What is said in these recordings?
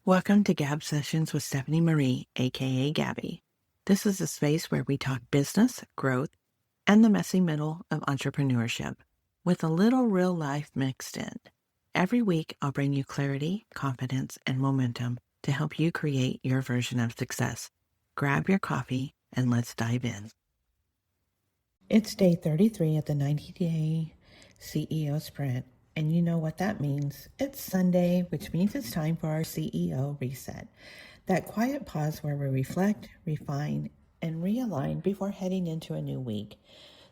Welcome to Gab Sessions with Stephanie Marie, aka Gabbie. This is a space where we talk business, growth, and the messy middle of entrepreneurship, with a little real life mixed in. Every week, I'll bring you clarity, confidence, and momentum to help you create your version of success. Grab your coffee and let's dive in. It's day 33 of the 90-day CEO sprint. And you know what that means. It's Sunday, which means it's time for our CEO reset. That quiet pause where we reflect, refine, and realign before heading into a new week.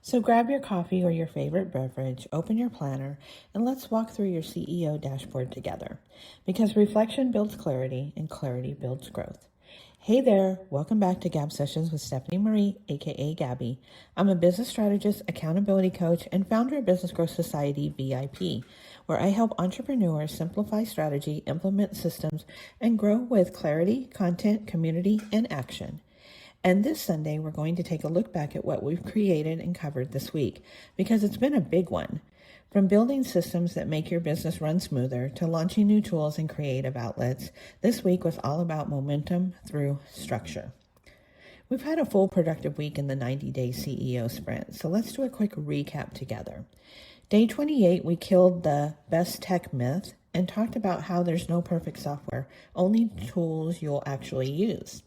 So grab your coffee or your favorite beverage, open your planner, and let's walk through your CEO dashboard together. Because reflection builds clarity, and clarity builds growth. Hey there, welcome back to Gab Sessions with Stephanie Marie, aka Gabbie. I'm a business strategist, accountability coach, and founder of Business Growth Society VIP, where I help entrepreneurs simplify strategy, implement systems, and grow with clarity, content, community, and action. And this Sunday, we're going to take a look back at what we've created and covered this week, because it's been a big one. From building systems that make your business run smoother to launching new tools and creative outlets, this week was all about momentum through structure. We've had a full productive week in the 90-day CEO sprint, so let's do a quick recap together. Day 28, we killed the best tech myth and talked about how there's no perfect software, only tools you'll actually use.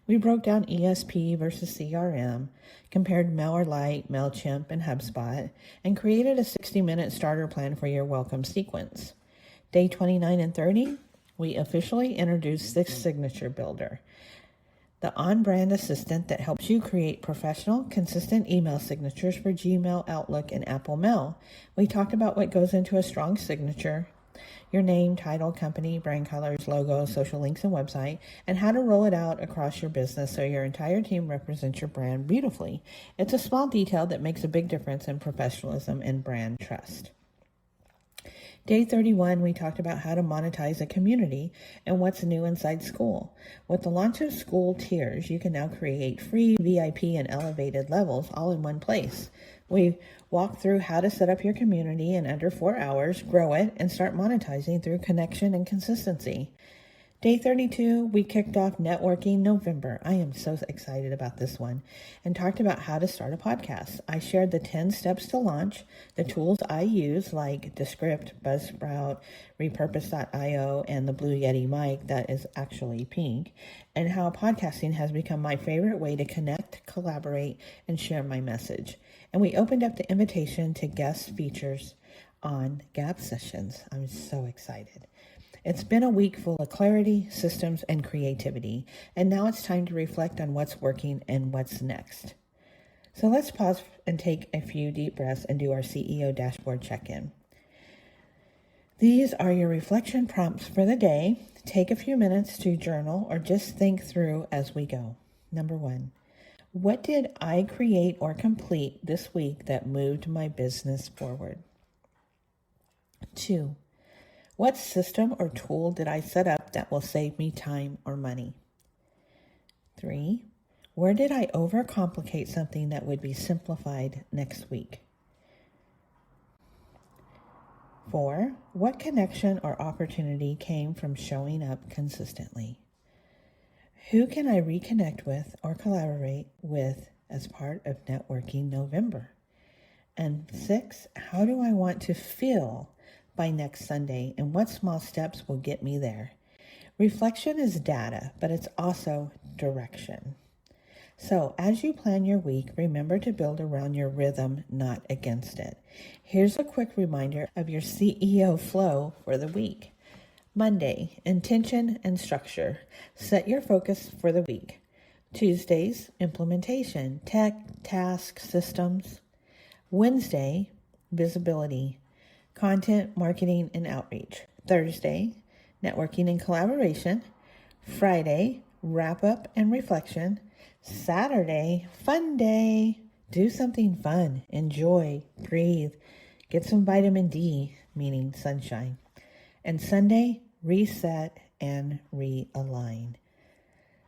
We broke down ESP versus CRM, compared MailerLite, MailChimp, and HubSpot, and created a 60-minute starter plan for your welcome sequence. Day 29 and 30, we officially introduced the Signature Builder, the on-brand assistant that helps you create professional, consistent email signatures for Gmail, Outlook, and Apple Mail. We talked about what goes into a strong signature, your name, title, company, brand colors, logo, social links, and website, and how to roll it out across your business so your entire team represents your brand beautifully. It's a small detail that makes a big difference in professionalism and brand trust. Day 31, we talked about how to monetize a community and what's new inside Skool. With the launch of Skool tiers, you can now create free, VIP, and elevated levels all in one place. We walked through how to set up your community in under 4 hours, grow it, and start monetizing through connection and consistency. Day 32, we kicked off Networking November. I am so excited about this one, and talked about how to start a podcast. I shared the 10 steps to launch, the tools I use like Descript, Buzzsprout, Repurpose.io, and the Blue Yeti mic that is actually pink, and how podcasting has become my favorite way to connect, collaborate, and share my message. And we opened up the invitation to guest features on Gab Sessions. I'm so excited. It's been a week full of clarity, systems, and creativity, and now it's time to reflect on what's working and what's next. So let's pause and take a few deep breaths and do our CEO dashboard check-in. These are your reflection prompts for the day. Take a few minutes to journal or just think through as we go. Number 1, what did I create or complete this week that moved my business forward? 2, what system or tool did I set up that will save me time or money? 3, where did I overcomplicate something that would be simplified next week? 4, what connection or opportunity came from showing up consistently? Who can I reconnect with or collaborate with as part of Networking November? And 6, how do I want to feel by next Sunday, and what small steps will get me there? Reflection is data, but it's also direction. So as you plan your week, remember to build around your rhythm, not against it. Here's a quick reminder of your CEO flow for the week. Monday, intention and structure. Set your focus for the week. Tuesdays, implementation, tech, task, systems. Wednesday, visibility, content, marketing, and outreach. Thursday, networking and collaboration. Friday, wrap up and reflection. Saturday, fun day. Do something fun, enjoy, breathe, get some vitamin D, meaning sunshine. And Sunday, reset and realign.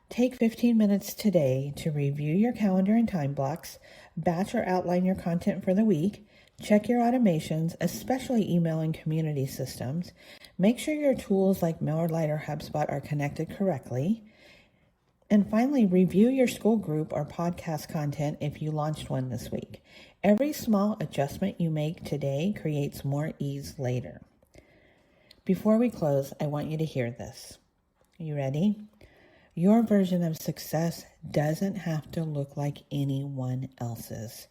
Take 15 minutes today to review your calendar and time blocks, batch or outline your content for the week, check your automations, especially email and community systems, Make sure your tools like MailerLite or HubSpot are connected correctly. And finally, review your Skool group or podcast content if you launched one this week. Every small adjustment you make today creates more ease later. Before we close, I want you to hear this. Are you ready? Your version of success doesn't have to look like anyone else's.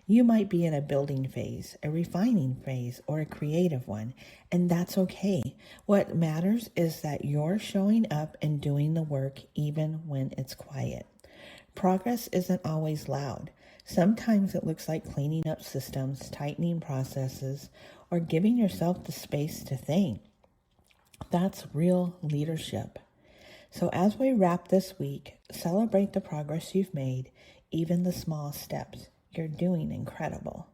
You might be in a building phase, a refining phase, or a creative one, and that's okay. What matters is that you're showing up and doing the work even when it's quiet. Progress isn't always loud. Sometimes it looks like cleaning up systems, tightening processes, or giving yourself the space to think. That's real leadership. So as we wrap this week, celebrate the progress you've made, even the small steps. You're doing incredible.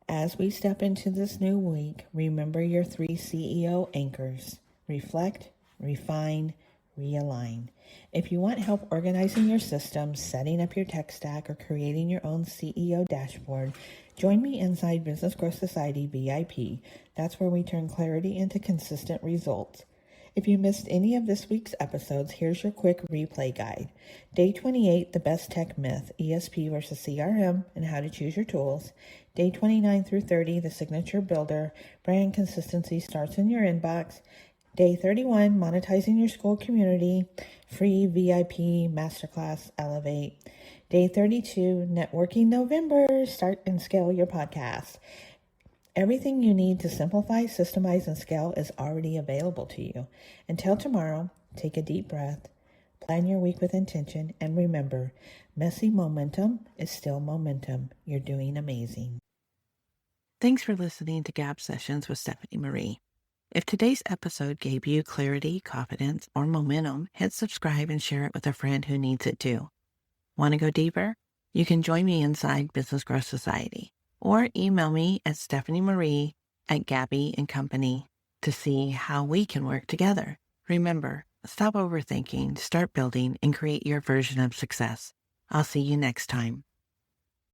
As we step into this new week, remember your 3 CEO anchors: reflect, refine, realign. If you want help organizing your systems, setting up your tech stack, or creating your own CEO dashboard, join me inside Business Growth Society VIP. That's where we turn clarity into consistent results. If you missed any of this week's episodes, here's your quick replay guide. Day 28, the best tech myth, ESP versus CRM, and how to choose your tools. Day 29 through 30, the signature builder, brand consistency starts in your inbox. Day 31, monetizing your Skool community, free VIP masterclass, Elevate. Day 32, networking November, start and scale your podcast. Everything you need to simplify, systemize, and scale is already available to you. Until tomorrow, take a deep breath, plan your week with intention, and remember, messy momentum is still momentum. You're doing amazing. Thanks for listening to Gab Sessions with Stephanie Marie. If today's episode gave you clarity, confidence, or momentum, hit subscribe and share it with a friend who needs it too. Want to go deeper? You can join me inside Business Growth Society, or email me at stephaniemarie@Gabbie&Company to see how we can work together. Remember, stop overthinking, start building, and create your version of success. I'll see you next time.